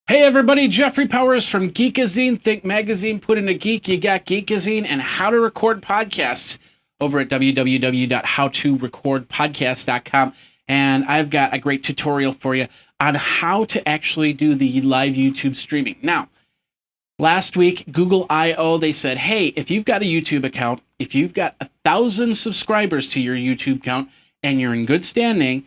Hey everybody, Jeffrey Powers from Geekazine. Think magazine, put in a geek, you got Geekazine, and how to record podcasts over at www.howtorecordpodcast.com. And I've got a great tutorial for you on how to actually do the live YouTube streaming. Now, last week, Google I.O., they said, hey, if you've got a YouTube account, if you've got 1,000 subscribers to your YouTube account, and you're in good standing,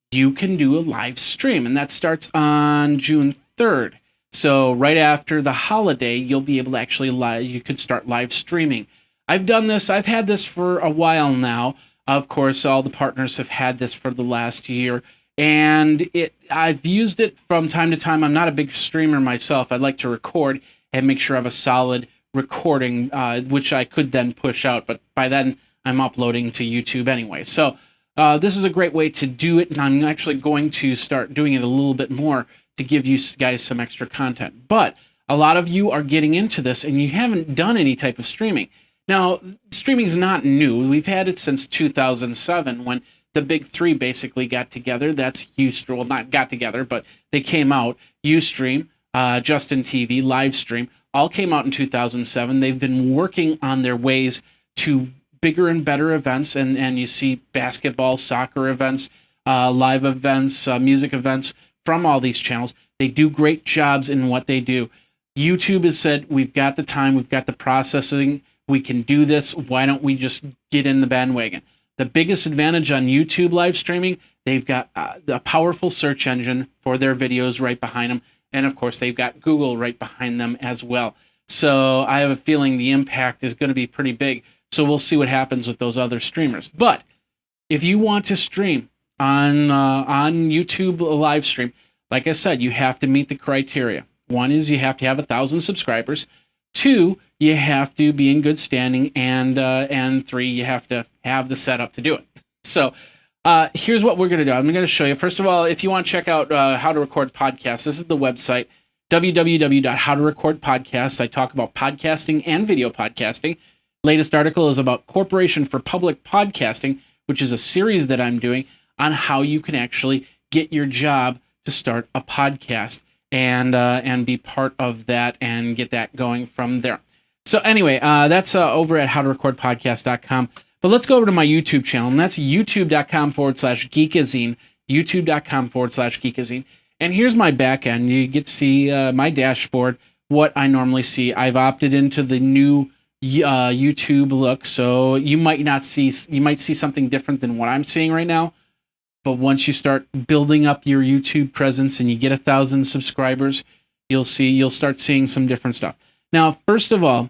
you can do a live stream. And that starts on June 3rd. So right after the holiday, you'll be able to actually you can start live streaming. I've done this. I've had this for a while now. Of course, all the partners have had this for the last year. And I've used it from time to time. I'm not a big streamer myself. I'd like to record and make sure I have a solid recording, which I could then push out. But by then, I'm uploading to YouTube anyway. So this is a great way to do it. And I'm actually going to start doing it a little bit more to give you guys some extra content. But a lot of you are getting into this and you haven't done any type of streaming. Now, streaming is not new. We've had it since 2007 when the big three basically got together. That's Ustream, well, not got together, but they came out. Ustream, Justin TV, Livestream, all came out in 2007. They've been working on their ways to bigger and better events, and you see basketball, soccer events, live events, music events, from all these channels. They do great jobs in what they do. YouTube has said, we've got the time, we've got the processing, we can do this. Why don't we just get in the bandwagon? The biggest advantage on YouTube live streaming, they've got a powerful search engine for their videos right behind them. And of course, they've got Google right behind them as well. So I have a feeling the impact is going to be pretty big. So we'll see what happens with those other streamers. But if you want to stream on YouTube live stream, like I said, you have to meet the criteria. One is you have to have 1,000 subscribers. 2, you have to be in good standing, and 3, you have to have the setup to do it. So here's what we're going to do. I'm going to show you. First of all, if you want to check out how to record podcasts, this is the website, www.howtorecordpodcast. I talk about podcasting and video podcasting. Latest article is about Corporation for Public Podcasting, which is a series that I'm doing on how you can actually get your job to start a podcast and be part of that and get that going from there. So anyway, that's over at howtorecordpodcast.com. But let's go over to my YouTube channel, and that's youtube.com/Geekazine, youtube.com/Geekazine. And here's my back end. You get to see my dashboard, what I normally see. I've opted into the new YouTube look, so you might see something different than what I'm seeing right now. But once you start building up your YouTube presence and you get 1,000 subscribers, you'll start seeing some different stuff. Now, first of all,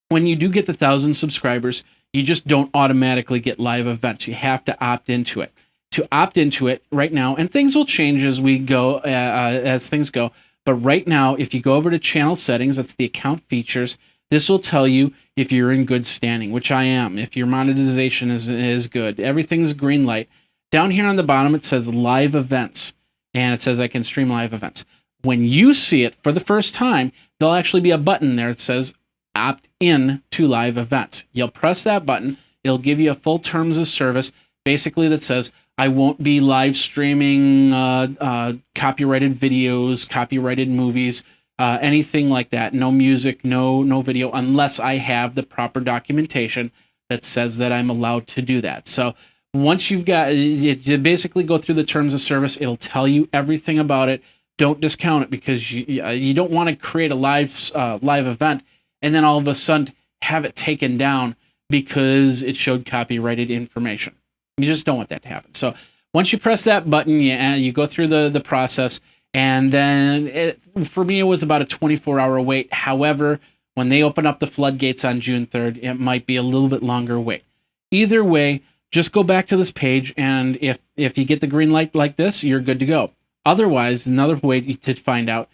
when you do get the 1,000 subscribers, you just don't automatically get live events. You have to opt into it. To opt into it right now, and things will change as we go, as things go. But right now, if you go over to channel settings, that's the account features. This will tell you if you're in good standing, which I am. If your monetization is good, everything's green light. Down here on the bottom, it says live events, and it says I can stream live events. When you see it for the first time, there'll actually be a button there that says opt in to live events. You'll press that button. It'll give you a full terms of service, basically that says I won't be live streaming copyrighted videos, copyrighted movies, anything like that. No music, no video, unless I have the proper documentation that says that I'm allowed to do that. So once you've got it, you basically go through the terms of service. It'll tell you everything about it. Don't discount it, because you don't want to create a live event and then all of a sudden have it taken down because it showed copyrighted information. You just don't want that to happen. So once you press that button, you go through the process, and then for me it was about a 24-hour wait. However, when they open up the floodgates on June 3rd, it might be a little bit longer wait. Either way, just go back to this page, and if you get the green light like this, you're good to go. Otherwise, another way to find out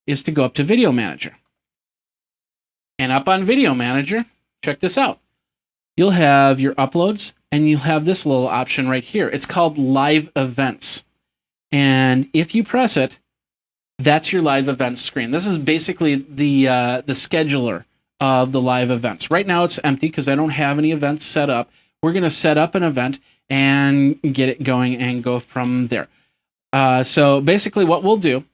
is to go up to Video Manager. And up on Video Manager, check this out. You'll have your uploads, and you'll have this little option right here. It's called Live Events. And if you press it, that's your live events screen. This is basically the scheduler of the live events. Right now it's empty because I don't have any events set up. We're going to set up an event and get it going and go from there. So basically what we'll do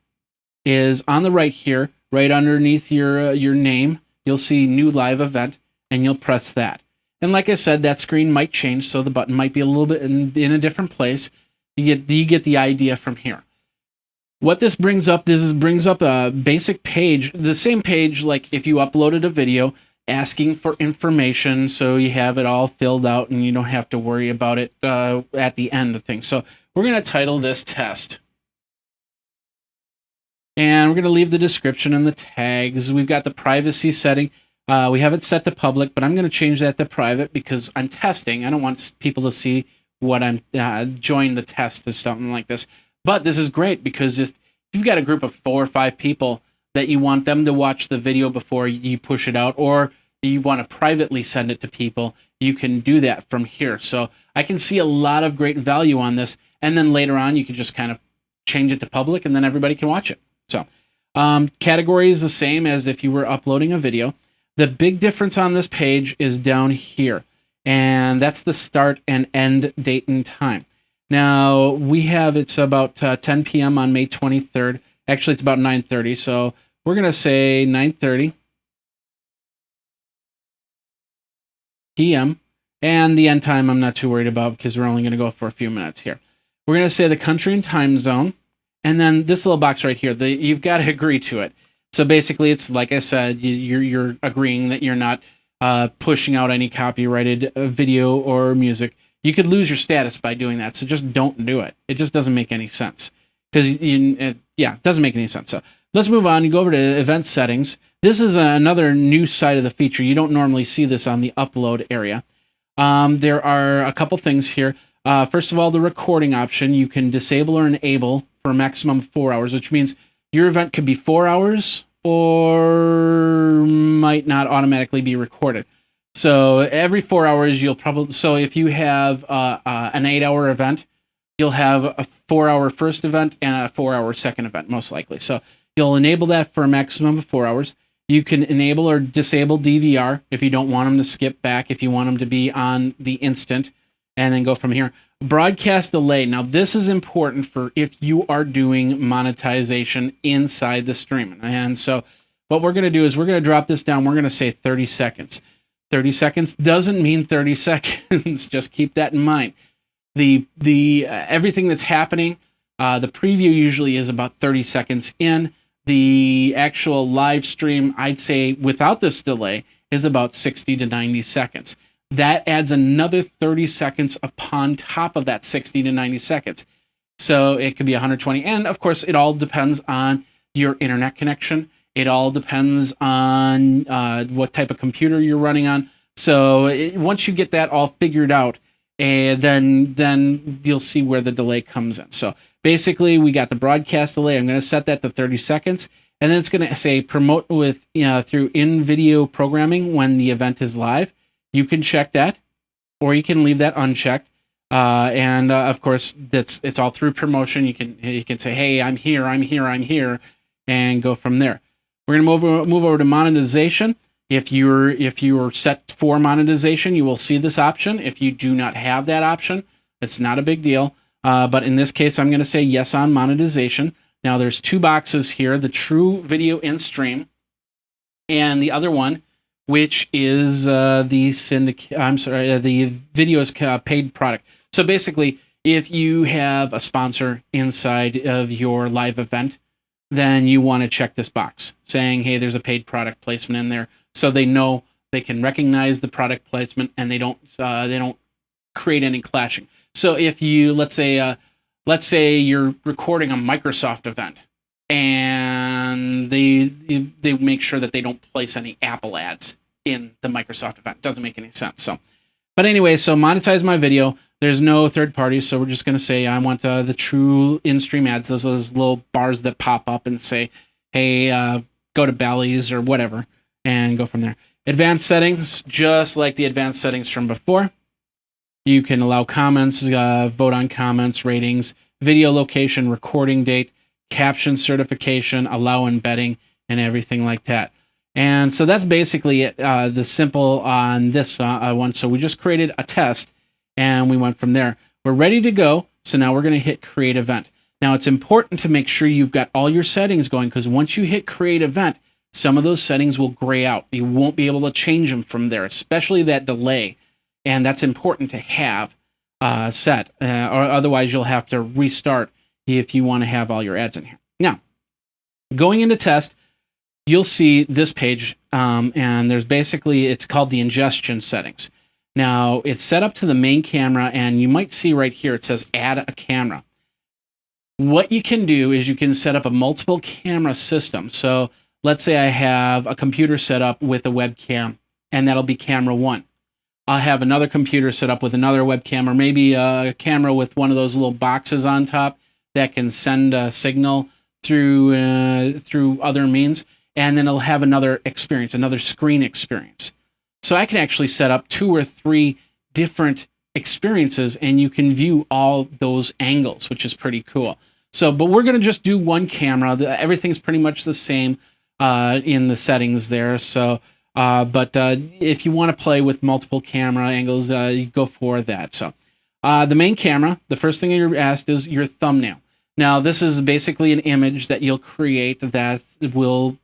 is on the right here, right underneath your name. You'll see New Live Event, and you'll press that. And like I said, that screen might change, so the button might be a little bit in a different place. You get the idea from here. What this brings up a basic page, the same page like if you uploaded a video, asking for information, so you have it all filled out and you don't have to worry about it at the end of things. So we're going to title this test. And we're going to leave the description and the tags. We've got the privacy setting. We have it set to public, but I'm going to change that to private because I'm testing. I don't want people to see what I'm join the test or something like this. But this is great because if you've got a group of 4 or 5 people that you want them to watch the video before you push it out, or you want to privately send it to people, you can do that from here. So I can see a lot of great value on this. And then later on, you can just kind of change it to public and then everybody can watch it. So category is the same as if you were uploading a video. The big difference on this page is down here, and that's the start and end date and time. Now, it's about 10 p.m. on May 23rd. Actually, it's about 9:30, so we're going to say 9:30 p.m., and the end time I'm not too worried about because we're only going to go for a few minutes here. We're going to say the country and time zone, and then this little box right here, you've got to agree to it. So basically, it's like I said, you're agreeing that you're not pushing out any copyrighted video or music. You could lose your status by doing that, so just don't do it. It just doesn't make any sense. It doesn't make any sense. So let's move on. You go over to event settings. This is another new side of the feature. You don't normally see this on the upload area. There are a couple things here. First of all, the recording option. You can disable or enable for a maximum of 4 hours, which means your event could be 4 hours or might not automatically be recorded. So every 4 hours, so if you have an 8-hour event, you'll have a 4-hour first event and a 4-hour second event, most likely. So you'll enable that for a maximum of 4 hours. You can enable or disable DVR if you don't want them to skip back, if you want them to be on the instant, and then go from here. Broadcast delay. Now, this is important for if you are doing monetization inside the stream. And so what we're going to do is we're going to drop this down. We're going to say 30 seconds. 30 seconds doesn't mean 30 seconds. Just keep that in mind. The everything that's happening, the preview usually is about 30 seconds in. The actual live stream, I'd say without this delay, is about 60 to 90 seconds. That adds another 30 seconds upon top of that 60 to 90 seconds. So it could be 120. And of course, it all depends on your internet connection. It all depends on what type of computer you're running on. So once you get that all figured out, then you'll see where the delay comes in. So basically, we got the broadcast delay. I'm going to set that to 30 seconds. And then it's going to say promote with through in-video programming when the event is live. You can check that, or you can leave that unchecked. Of course, it's all through promotion. You can say, "Hey, I'm here, and go from there. We're gonna move over to monetization. If you're set for monetization, you will see this option. If you do not have that option, it's not a big deal. But in this case, I'm going to say yes on monetization. Now, there's 2 boxes here: the True Video in Stream, and the other one, which is the video's paid product. So basically, if you have a sponsor inside of your live event, then you want to check this box saying, hey, there's a paid product placement in there, so they know they can recognize the product placement and they don't create any clashing. So if you let's say you're recording a Microsoft event, and they make sure that they don't place any Apple ads in the Microsoft event. Doesn't make any sense. But anyway, so monetize my video. There's no third parties, so we're just going to say I want the true in-stream ads, those little bars that pop up and say, hey, go to Bally's or whatever, and go from there. Advanced settings, just like the advanced settings from before. You can allow comments, vote on comments, ratings, video location, recording date, caption certification, allow embedding, and everything like that. And so that's basically it, the simple on this one. So we just created a test, and we went from there. We're ready to go, so now we're going to hit Create Event. Now, it's important to make sure you've got all your settings going, because once you hit create event, some of those settings will gray out. You won't be able to change them from there, especially that delay. And that's important to have set, or otherwise you'll have to restart if you want to have all your ads in here. Now, going into test, you'll see this page, and there's basically, it's called the ingestion settings. Now, it's set up to the main camera, and you might see right here, it says add a camera. What you can do is you can set up a multiple camera system. So let's say I have a computer set up with a webcam, and that'll be camera 1. I'll have another computer set up with another webcam, or maybe a camera with one of those little boxes on top that can send a signal through other means, and then it'll have another experience, another screen experience. So I can actually set up 2 or 3 different experiences, and you can view all those angles, which is pretty cool. So, but we're going to just do one camera. Everything's pretty much the same in the settings there. So, but if you want to play with multiple camera angles, you go for that. So, the main camera, the first thing you're asked is your thumbnail. Now, this is basically an image that you'll create that will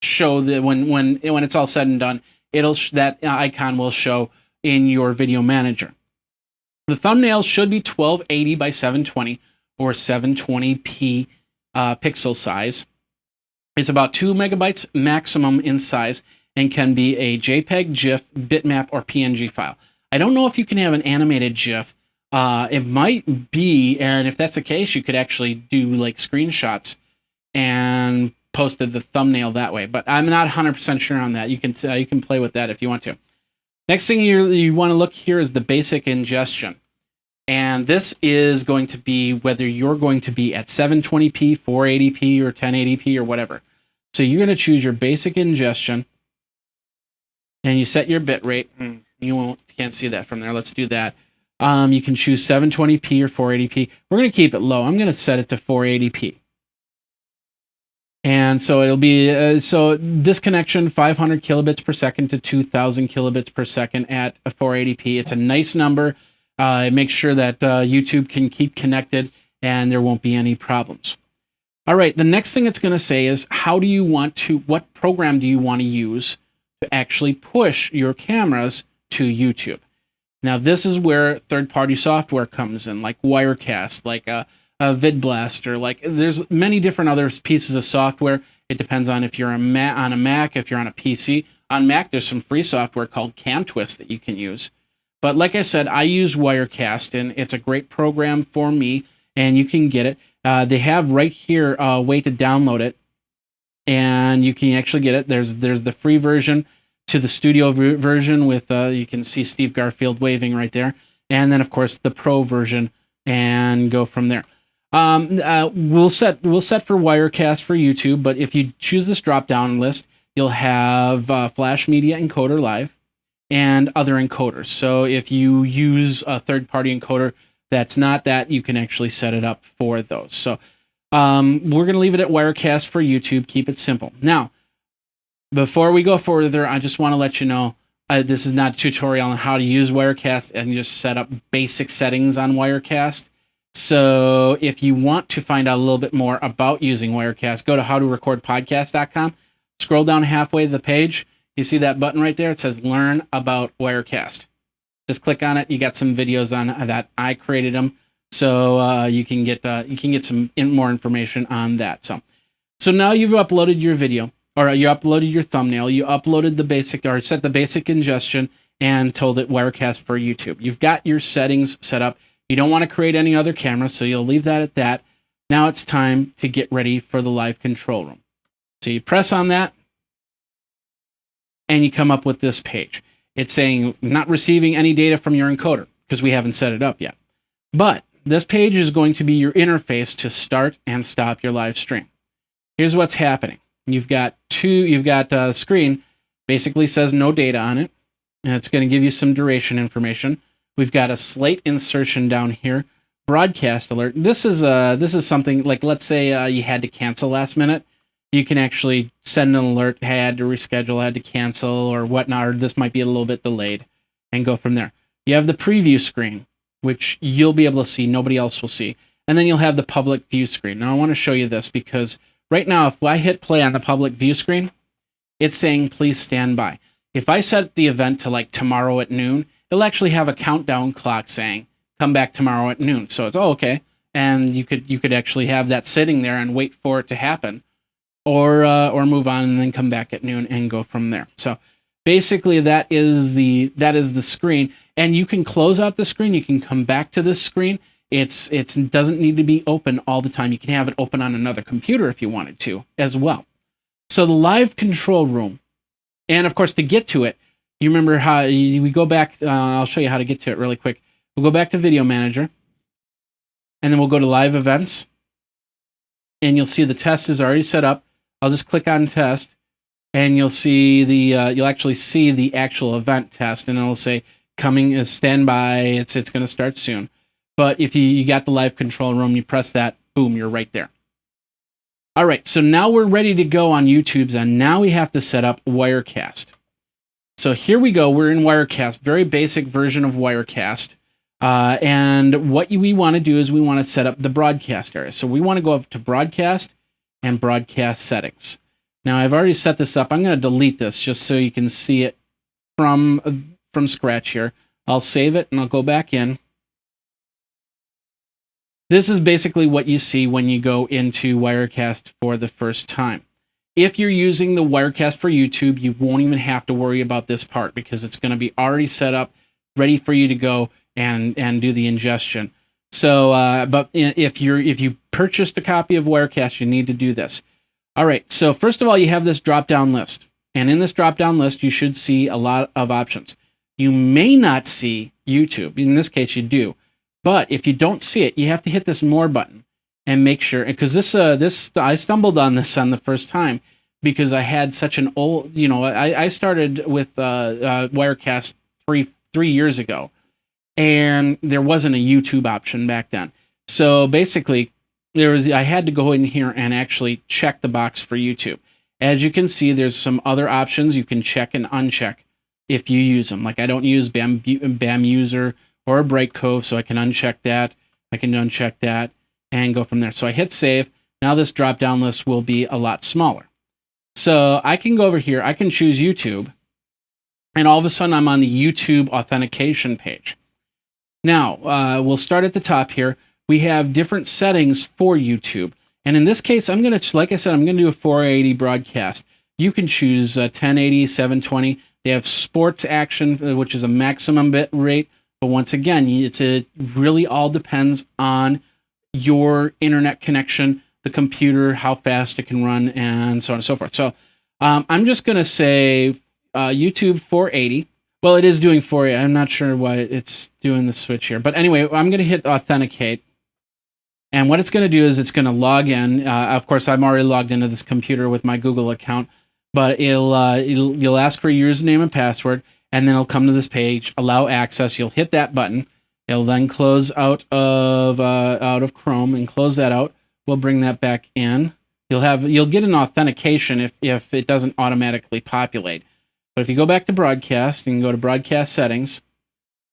show that when it's all said and done, that icon will show in your video manager. The thumbnail should be 1280 by 720 or 720p pixel size. It's about 2 megabytes maximum in size and can be a JPEG, GIF, bitmap, or PNG file. I don't know if you can have an animated GIF. It might be, and if that's the case, you could actually do like screenshots and posted the thumbnail that way. But I'm not 100% sure on that. You can play with that if you want to. Next thing you want to look here is the basic ingestion. And this is going to be whether you're going to be at 720p, 480p, or 1080p, or whatever. So you're going to choose your basic ingestion, and you set your bit rate. You can't see that from there. Let's do that. You can choose 720p or 480p. We're going to keep it low. I'm going to set it to 480p. And so it'll be, so this connection, 500 kilobits per second to 2000 kilobits per second at a 480p. It's a nice number. It makes sure that YouTube can keep connected and there won't be any problems. All right, the next thing it's going to say is what program do you want to use to actually push your cameras to YouTube? Now, this is where third-party software comes in, like Wirecast, like a VidBlaster, like there's many different other pieces of software. It depends on if you're on a Mac, if you're on a PC. On Mac, there's some free software called CamTwist that you can use. But like I said, I use Wirecast, and it's a great program for me, and you can get it. They have right here a way to download it, and you can actually get it. There's the free version to the studio version with, you can see Steve Garfield waving right there, and then, of course, the pro version, and go from there. We'll set for Wirecast for YouTube, but if you choose this drop-down list, you'll have Flash Media Encoder Live and other encoders. So if you use a third-party encoder that's not that, you can actually set it up for those. So we're going to leave it at Wirecast for YouTube. Keep it simple. Now, before we go further, I just want to let you know, this is not a tutorial on how to use Wirecast and just set up basic settings on Wirecast. So if you want to find out a little bit more about using Wirecast, go to howtorecordpodcast.com. Scroll down halfway to the page. You see that button right there? It says Learn About Wirecast. Just click on it. You got some videos on that. I created them, so you can get some more information on that. So now you've uploaded your video, or you uploaded your thumbnail. You uploaded the basic, or set the basic ingestion, and told it Wirecast for YouTube. You've got your settings set up. You don't want to create any other camera, so you'll leave that at that. Now it's time to get ready for the live control room. So you press on that, and you come up with this page. It's saying not receiving any data from your encoder because we haven't set it up yet. But this page is going to be your interface to start and stop your live stream. Here's what's happening. You've got a screen, basically says no data on it, and it's going to give you some duration information. We've got a slate insertion down here, broadcast alert. This is something like, let's say you had to cancel last minute. You can actually send an alert, hey, I had to reschedule, I had to cancel, or whatnot, or this might be a little bit delayed, and go from there. You have the preview screen, which you'll be able to see, nobody else will see. and then you'll have the public view screen. Now I want to show you this because right now, if I hit play on the public view screen, it's saying please stand by. If I set the event to like tomorrow at noon, it'll actually have a countdown clock saying come back tomorrow at noon. So it's okay, and you could actually have that sitting there and wait for it to happen, or move on and then come back at noon and go from there. So basically, that is the screen, and you can close out the screen. You can come back to this screen. It doesn't need to be open all the time. You can have it open on another computer if you wanted to as well. So the live control room, and of course to get to it, you remember how we go back. I'll show you how to get to it really quick. We'll go back to Video Manager, and then we'll go to Live Events, and you'll see the test is already set up. I'll just click on Test, and you'll see you'll actually see the actual event test, and it'll say coming as standby. It's going to start soon. But if you got the live control room, you press that, boom, you're right there. All right, so now we're ready to go on YouTube's, and now we have to set up Wirecast. So here we go. We're in Wirecast, very basic version of Wirecast. And what we want to do is we want to set up the broadcast area. So we want to go up to Broadcast and Broadcast Settings. Now, I've already set this up. I'm going to delete this just so you can see it from scratch here. I'll save it, and I'll go back in. This is basically what you see when you go into Wirecast for the first time. If you're using the Wirecast for YouTube, you won't even have to worry about this part because it's going to be already set up, ready for you to go and do the ingestion. So, but if you purchased a copy of Wirecast, you need to do this. All right. So first of all, you have this drop-down list, and in this drop-down list, you should see a lot of options. You may not see YouTube. In this case, you do. But if you don't see it, you have to hit this More button and make sure, because this I stumbled on this on the first time because I had such an old, I started with Wirecast three years ago, and there wasn't a YouTube option back then. So basically, I had to go in here and actually check the box for YouTube. As you can see, there's some other options you can check and uncheck if you use them. Like I don't use BAM User or a Bright Cove, so I can uncheck that. I can uncheck that and go from there. So I hit save. Now this drop-down list will be a lot smaller. So I can go over here. I can choose YouTube, and all of a sudden I'm on the YouTube authentication page. Now, we'll start at the top here. We have different settings for YouTube. And in this case, I'm going to, like I said, I'm going to do a 480 broadcast. You can choose 1080, 720. They have sports action, which is a maximum bit rate. But once again, it really all depends on your internet connection, the computer, how fast it can run, and so on and so forth. So I'm just going to say YouTube 480. Well, it is doing 480. I'm not sure why it's doing the switch here. But anyway, I'm going to hit Authenticate. And what it's going to do is it's going to log in. Of course, I'm already logged into this computer with my Google account. But you'll ask for your username and password. And then it'll come to this page, allow access. You'll hit that button. It'll then close out of Chrome and close that out. We'll bring that back in. You'll get an authentication if it doesn't automatically populate. But if you go back to Broadcast and go to Broadcast Settings,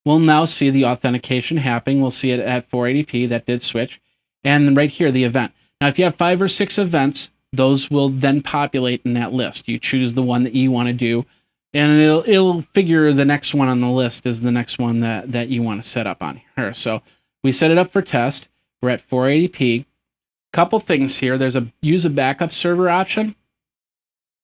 we'll now see the authentication happening. We'll see it at 480p. That did switch. And right here, the event. Now, if you have 5 or 6 events, those will then populate in that list. You choose the one that you want to do. And it'll figure the next one on the list is the next one that you want to set up on here. So we set it up for test. We're at 480p. Couple things here. There's a use a backup server option.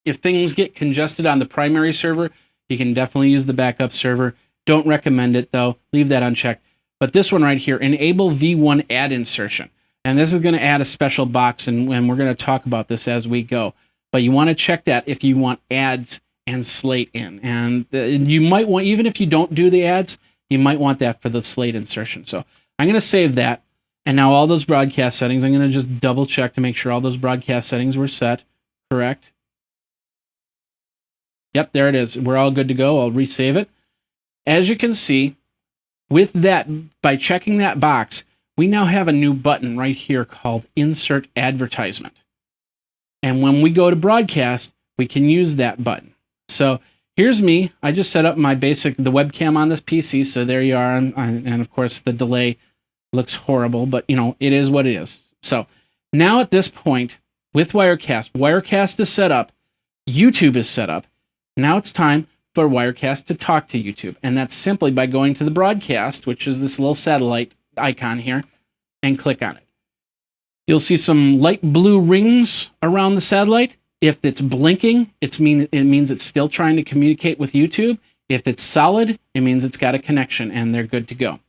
If things get congested on the primary server, you can definitely use the backup server. Don't recommend it though. Leave that unchecked. But this one right here, enable V1 ad insertion. And this is going to add a special box, and we're going to talk about this as we go. But you want to check that if you want ads and Slate in. And you might want, even if you don't do the ads, you might want that for the Slate insertion. So I'm going to save that. And now all those broadcast settings, I'm going to just double check to make sure all those broadcast settings were set correct. Yep, there it is. We're all good to go. I'll resave it. As you can see, with that, by checking that box, we now have a new button right here called Insert Advertisement. And when we go to broadcast, we can use that button. So here's me. I just set up the webcam on this PC. So there you are. And of course, the delay Looks horrible, but it is what it is. So now at this point with Wirecast is set up, YouTube is set up. Now it's time for Wirecast to talk to YouTube. And that's simply by going to the broadcast, which is this little satellite icon here, and click on it. You'll see some light blue rings around the satellite. If it's blinking, it means it's still trying to communicate with YouTube. If it's solid, it means it's got a connection and they're good to go.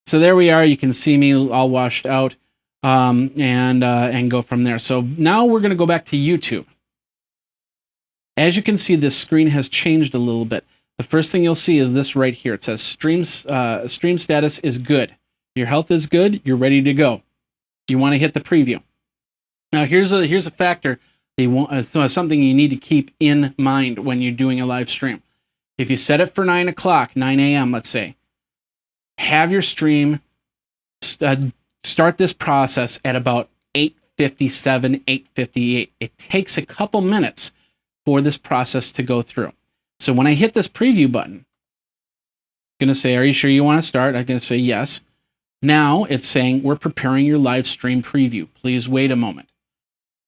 So there we are. You can see me all washed out and go from there. So now we're going to go back to YouTube. As you can see, this screen has changed a little bit. The first thing you'll see is this right here. It says stream status is good. Your health is good. You're ready to go. You want to hit the preview. Now here's a factor. Something you need to keep in mind when you're doing a live stream. If you set it for 9 o'clock, 9 a.m., let's say, have your stream start this process at about 8:57, 8:58. It takes a couple minutes for this process to go through. So when I hit this preview button, I'm going to say, are you sure you want to start? I'm going to say yes. Now it's saying, we're preparing your live stream preview. Please wait a moment.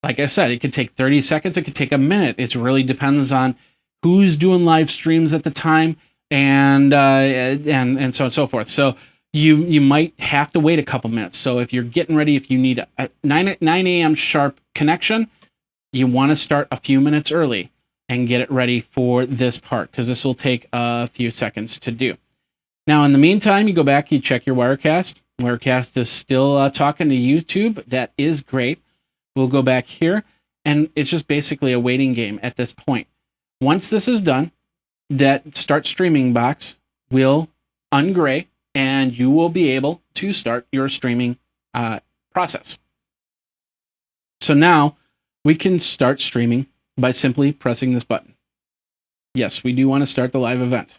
Like I said, it could take 30 seconds. It could take a minute. It really depends on who's doing live streams at the time and so on and so forth. So you might have to wait a couple minutes. So if you're getting ready, if you need a 9 a.m. sharp connection, you want to start a few minutes early and get it ready for this part, because this will take a few seconds to do. Now, in the meantime, you go back, you check your Wirecast. Wirecast is still talking to YouTube. That is great. We'll go back here, and it's just basically a waiting game at this point. Once this is done, that start streaming box will ungray, and you will be able to start your streaming process. So now we can start streaming by simply pressing this button. Yes, we do want to start the live event.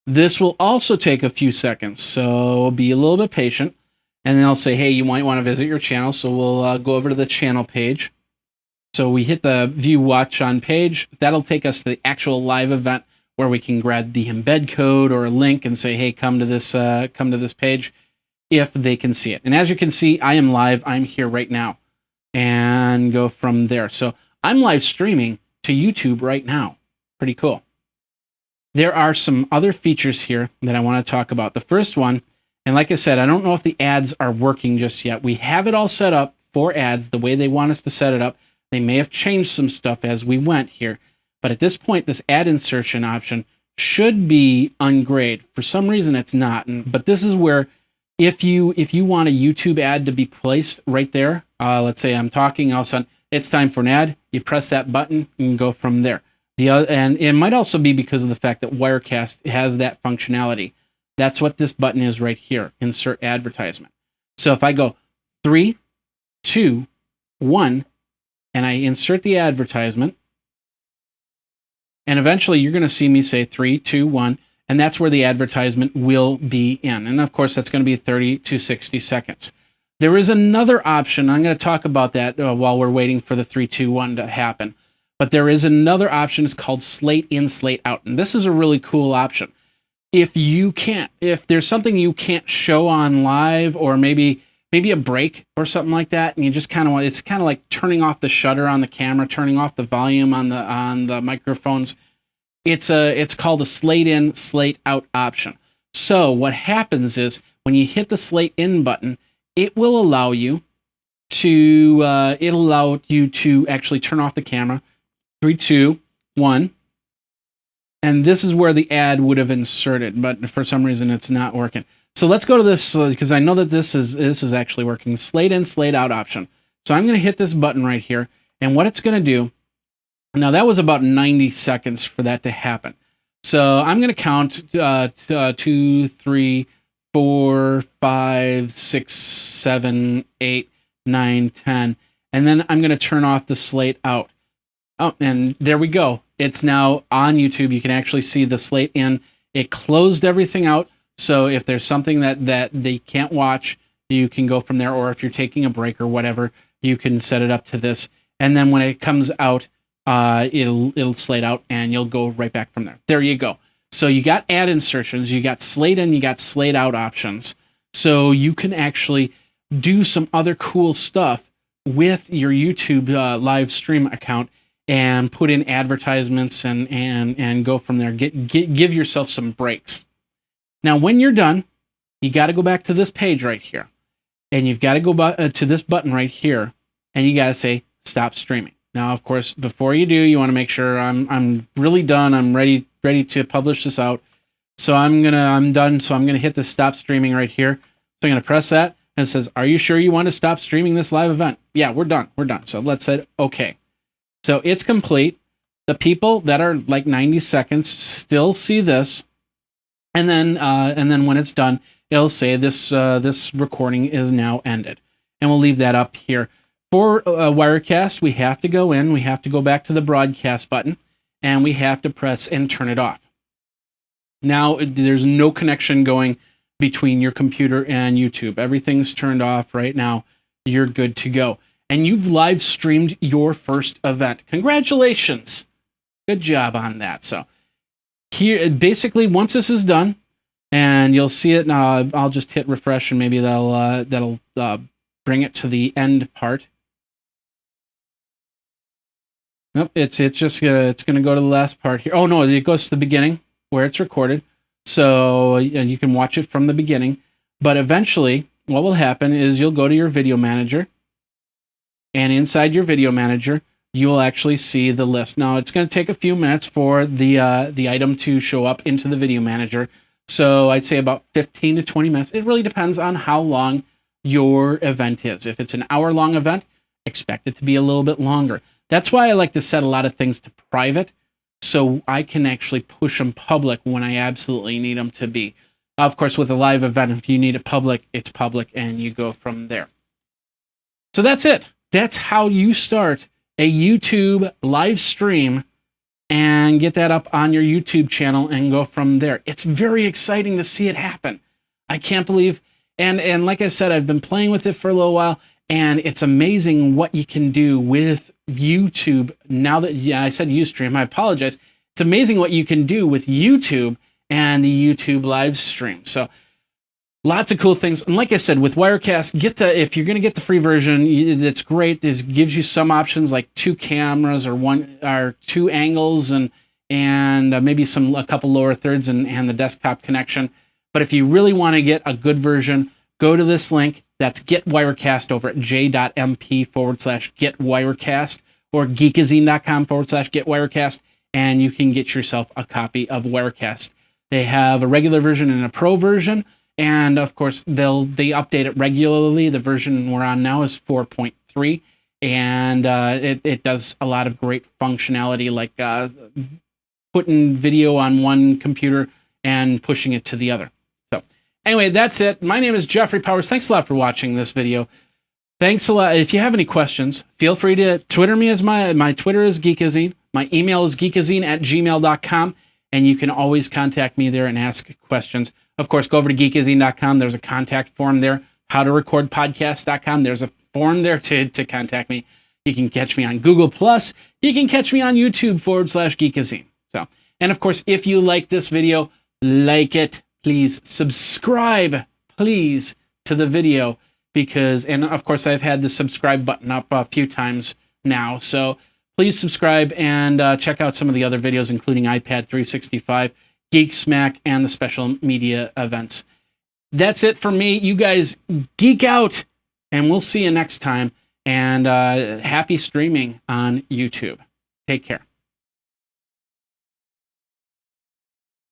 This will also take a few seconds, so be a little bit patient. And then I'll say, hey, you might want to visit your channel. So we'll go over to the channel page. So we hit the view watch on page. That'll take us to the actual live event where we can grab the embed code or a link and say, hey, come to this page if they can see it. And as you can see, I am live. I'm here right now, and go from there. So I'm live streaming to YouTube right now. Pretty cool. There are some other features here that I want to talk about. The first one, and like I said, I don't know if the ads are working just yet. We have it all set up for ads the way they want us to set it up. They may have changed some stuff as we went here. But at this point, this ad insertion option should be ungrayed. For some reason, it's not. But this is where if you want a YouTube ad to be placed right there, let's say I'm talking, all of a sudden, it's time for an ad. You press that button and go from there. And it might also be because of the fact that Wirecast has that functionality. That's what this button is right here, insert advertisement. So if I go 3, 2, 1, and I insert the advertisement, and eventually you're going to see me say 3, 2, 1, and that's where the advertisement will be in. And of course, that's going to be 30 to 60 seconds. There is another option. I'm going to talk about that while we're waiting for the 3, 2, 1 to happen. But there is another option. It's called Slate In, Slate Out. And this is a really cool option. If there's something you can't show on live, or maybe a break or something like that, and you just kind of want, it's kind of like turning off the shutter on the camera, turning off the volume on the microphones. It's called a Slate In, Slate Out option. So what happens is when you hit the Slate In button, it will allow you to actually turn off the camera. 3, 2, 1. And this is where the ad would have inserted, but for some reason it's not working. So let's go to this, because I know that this is actually working. Slate In, Slate Out option. So I'm going to hit this button right here, and what it's going to do, now that was about 90 seconds for that to happen. So I'm going to count 2, 3, 4, 5, 6, 7, 8, 9, 10, and then I'm going to turn off the Slate Out. Oh, and there we go. It's now on YouTube. You can actually see the Slate In. It closed everything out. So if there's something that they can't watch, you can go from there. Or if you're taking a break or whatever, you can set it up to this. And then when it comes out, it'll Slate out, and you'll go right back from there. There you go. So you got ad insertions, you got Slate in, you got Slate out options. So you can actually do some other cool stuff with your YouTube live stream account and put in advertisements and go from there. Give yourself some breaks. Now, when you're done, you got to go back to this page right here. And you've got to go to this button right here. And you got to say, stop streaming. Now, of course, before you do, you want to make sure I'm really done. I'm ready to publish this out. So I'm done. So I'm gonna hit the stop streaming right here. So I'm gonna press that, and it says, "Are you sure you want to stop streaming this live event?" Yeah, we're done. We're done. So let's say okay. So it's complete. The people that are like 90 seconds still see this, and then when it's done, it'll say this recording is now ended, and we'll leave that up here. For Wirecast, we have to go in. We have to go back to the broadcast button. And we have to press and turn it off. Now, there's no connection going between your computer and YouTube. Everything's turned off right now. You're good to go. And you've live streamed your first event. Congratulations. Good job on that. So here, basically, once this is done, and you'll see it now, I'll just hit refresh, and maybe that'll bring it to the end part. Nope, it's going to go to the last part here. Oh no, it goes to the beginning where it's recorded, so you can watch it from the beginning. But eventually, what will happen is you'll go to your video manager, and inside your video manager, you will actually see the list. Now, it's going to take a few minutes for the item to show up into the video manager. So I'd say about 15 to 20 minutes. It really depends on how long your event is. If it's an hour-long event, expect it to be a little bit longer. That's why I like to set a lot of things to private, so I can actually push them public when I absolutely need them to be. Of course, with a live event, if you need it public, it's public, and you go from there. So that's it. That's how you start a YouTube live stream and get that up on your YouTube channel and go from there. It's very exciting to see it happen. I can't believe, and like I said, I've been playing with it for a little while, and it's amazing what you can do with YouTube. Now that, yeah, I said Ustream, I apologize. It's amazing what you can do with YouTube and the YouTube live stream. So lots of cool things. And like I said, with Wirecast, if you're going to get the free version, it's great. This gives you some options like 2 cameras or 2 angles and maybe a couple lower thirds and the desktop connection. But if you really want to get a good version, go to this link. That's Get Wirecast over at j.mp/Get Wirecast or geekazine.com/Get Wirecast, and you can get yourself a copy of Wirecast. They have a regular version and a pro version, and of course they update it regularly. The version we're on now is 4.3, and it does a lot of great functionality, like putting video on one computer and pushing it to the other. Anyway, that's it. My name is Jeffrey Powers. Thanks a lot for watching this video. Thanks a lot. If you have any questions, feel free to Twitter me. As my Twitter is Geekazine. My email is geekazine@gmail.com, and you can always contact me there and ask questions. Of course, go over to geekazine.com. There's a contact form there. howtorecordpodcast.com. There's a form there to contact me. You can catch me on Google+. You can catch me on YouTube /Geekazine. So, and of course, if you like this video, like it. Please subscribe, please, to the video, and of course I've had the subscribe button up a few times now, so please subscribe and check out some of the other videos, including iPad 365, Geek Smack, and the special media events. That's it for me. You guys geek out, and we'll see you next time, and happy streaming on YouTube. Take care.